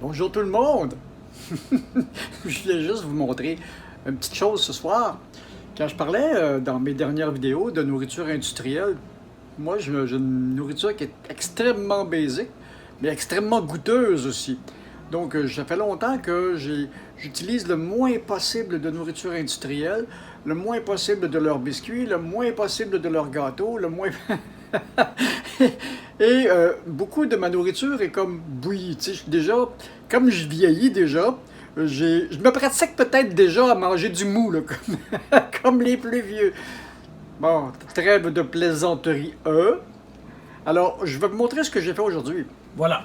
Bonjour tout le monde! Je voulais juste vous montrer une petite chose ce soir. Quand je parlais dans mes dernières vidéos de nourriture industrielle, moi j'ai une nourriture qui est extrêmement basique, mais extrêmement goûteuse aussi. Donc ça fait longtemps que j'utilise le moins possible de nourriture industrielle, le moins possible de leurs biscuits, le moins possible de leurs gâteaux, le moins... Et beaucoup de ma nourriture est comme bouillie. Tu sais, déjà, comme je vieillis déjà, je me pratique peut-être déjà à manger du mou, là, comme les plus vieux. Bon, trêve de plaisanterie, Alors, je vais vous montrer ce que j'ai fait aujourd'hui. Voilà,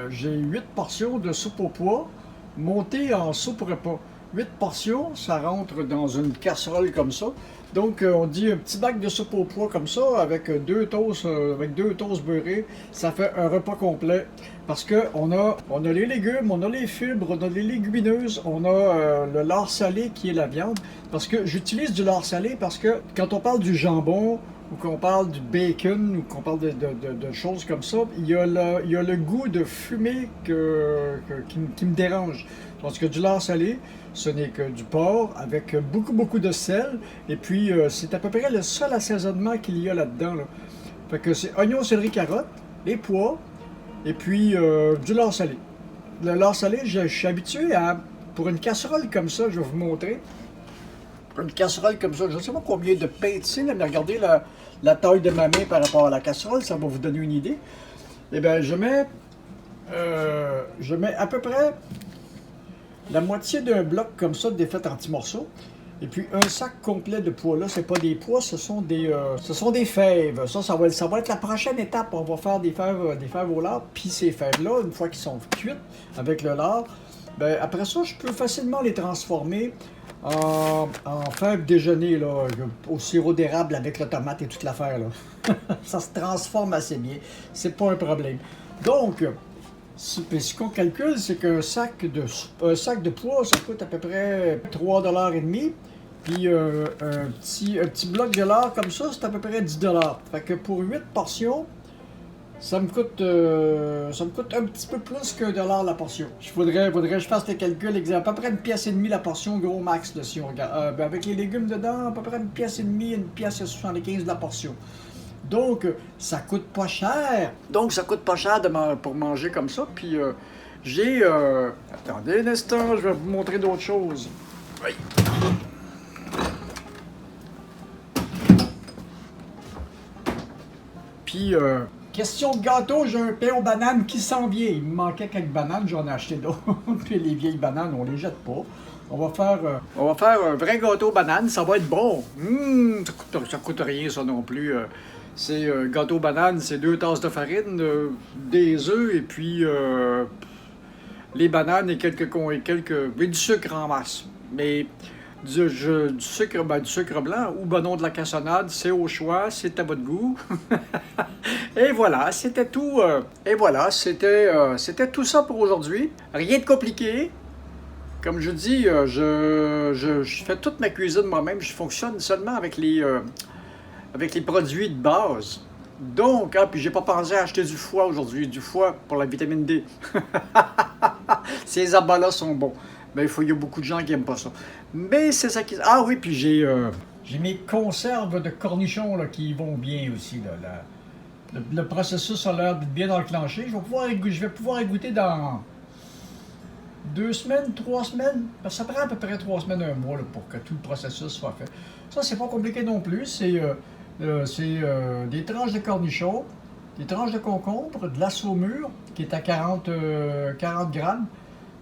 j'ai 8 portions de soupe au pois montées en soupe repas. 8 portions, ça rentre dans une casserole comme ça. Donc, on dit un petit bac de soupe au pois comme ça, avec deux toasts beurrés, ça fait un repas complet. Parce que on a les légumes, on a les fibres, on a les légumineuses, on a le lard salé qui est la viande. Parce que j'utilise du lard salé parce que quand on parle du jambon, ou qu'on parle du bacon, ou qu'on parle de choses comme ça, il y a le goût de fumée qui me dérange. Parce que du lard salé, ce n'est que du porc avec beaucoup de sel. Et puis, c'est à peu près le seul assaisonnement qu'il y a là-dedans. Là. Fait que c'est oignon, céleri, carottes, les pois, et puis du lard salé. Le lard salé, je suis habitué à, pour une casserole comme ça, je vais vous montrer. Pour une casserole comme ça, je ne sais pas combien de pain ici, mais regardez la taille de ma main par rapport à la casserole, ça va vous donner une idée. Eh bien, je mets à peu près la moitié d'un bloc comme ça défait en petits morceaux. Et puis un sac complet de pois. Là, c'est pas des pois, ce sont des fèves. Ça va être la prochaine étape. On va faire des fèves au lard. Puis ces fèves-là, une fois qu'ils sont cuites avec le lard, ben, après ça, je peux facilement les transformer en fèves déjeuner, là, au sirop d'érable avec la tomate et toute l'affaire. Là. Ça se transforme assez bien. C'est pas un problème. Donc, ce qu'on calcule, c'est qu'un sac de pois, ça coûte à peu près 3,5 $. Puis un petit bloc de lard comme ça, c'est à peu près 10 $. Fait que pour 8 portions, ça me coûte un petit peu plus qu'1 $ la portion. Faudrait que je fasse le calcul exact. À peu près 1,5 $ la portion, gros max, là, si on regarde. Avec les légumes dedans, à peu près 1,5 $, 1,75 $ la portion. Donc, ça coûte pas cher. Pour manger comme ça. Puis, attendez un instant, je vais vous montrer d'autres choses. Oui. Puis, question de gâteau, j'ai un pain aux bananes qui s'en vient. Il me manquait quelques bananes, j'en ai acheté d'autres. Puis les vieilles bananes, on les jette pas. On va faire un vrai gâteau aux bananes, ça va être bon. Ça coûte rien, ça non plus. C'est gâteau aux bananes, c'est 2 tasses de farine, des œufs et puis les bananes et mais du sucre en masse. Mais du sucre blanc ou non de la cassonade, c'est au choix, c'est à votre goût. Et voilà, c'était tout. C'était tout ça pour aujourd'hui. Rien de compliqué. Comme je dis, je fais toute ma cuisine moi-même. Je fonctionne seulement avec les produits de base. Donc, puis j'ai pas pensé à acheter du foie aujourd'hui, du foie pour la vitamine D. Ces abats-là sont bons. Mais il y a beaucoup de gens qui n'aiment pas ça. Mais c'est ça qui... Ah oui, puis j'ai mes conserves de cornichons là, qui vont bien aussi. Là, le processus a l'air d'être bien enclenché. Je vais pouvoir y goûter dans 2 semaines, 3 semaines. Parce que ça prend à peu près 3 semaines, 1 mois là, pour que tout le processus soit fait. Ça, c'est pas compliqué non plus. C'est des tranches de cornichons, des tranches de concombre, de la saumure qui est à 40 grammes.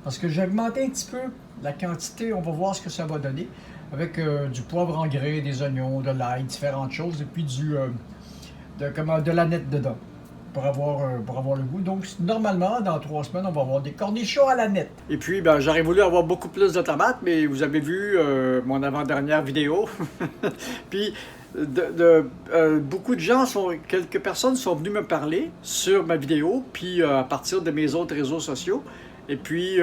Parce que j'ai augmenté un petit peu la quantité, on va voir ce que ça va donner. Avec du poivre en grains, des oignons, de l'ail, différentes choses, et puis de l'aneth dedans. Pour avoir le goût. Donc, normalement, dans 3 semaines, on va avoir des cornichons à l'aneth. Et puis, j'aurais voulu avoir beaucoup plus de tomates, mais vous avez vu mon avant-dernière vidéo. Puis, beaucoup de gens, quelques personnes sont venues me parler sur ma vidéo, puis à partir de mes autres réseaux sociaux. Et puis,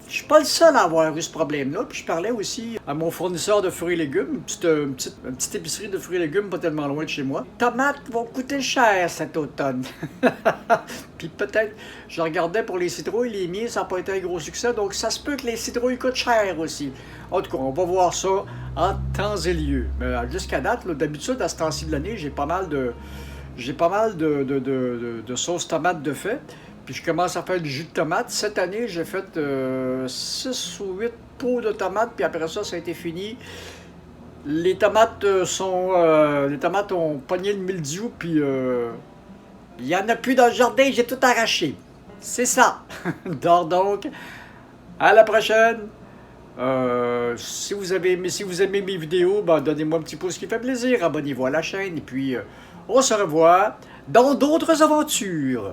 je suis pas le seul à avoir eu ce problème-là. Puis je parlais aussi à mon fournisseur de fruits et légumes, une petite épicerie de fruits et légumes pas tellement loin de chez moi. Les tomates vont coûter cher cet automne. Puis peut-être, je regardais pour les citrouilles, les miens, ça n'a pas été un gros succès, donc ça se peut que les citrouilles coûtent cher aussi. En tout cas, on va voir ça en temps et lieu. Mais jusqu'à date, d'habitude, à ce temps-ci de l'année, j'ai pas mal de sauce tomate de fait. Puis je commence à faire du jus de tomate. Cette année, j'ai fait 6 ou 8 pots de tomates, puis après ça, ça a été fini. Les tomates les tomates ont pogné le mildiou, puis il n'y en a plus dans le jardin, j'ai tout arraché. C'est ça. Donc, à la prochaine. Si vous aimez mes vidéos, ben, donnez-moi un petit pouce qui fait plaisir. Abonnez-vous à la chaîne, et puis on se revoit dans d'autres aventures.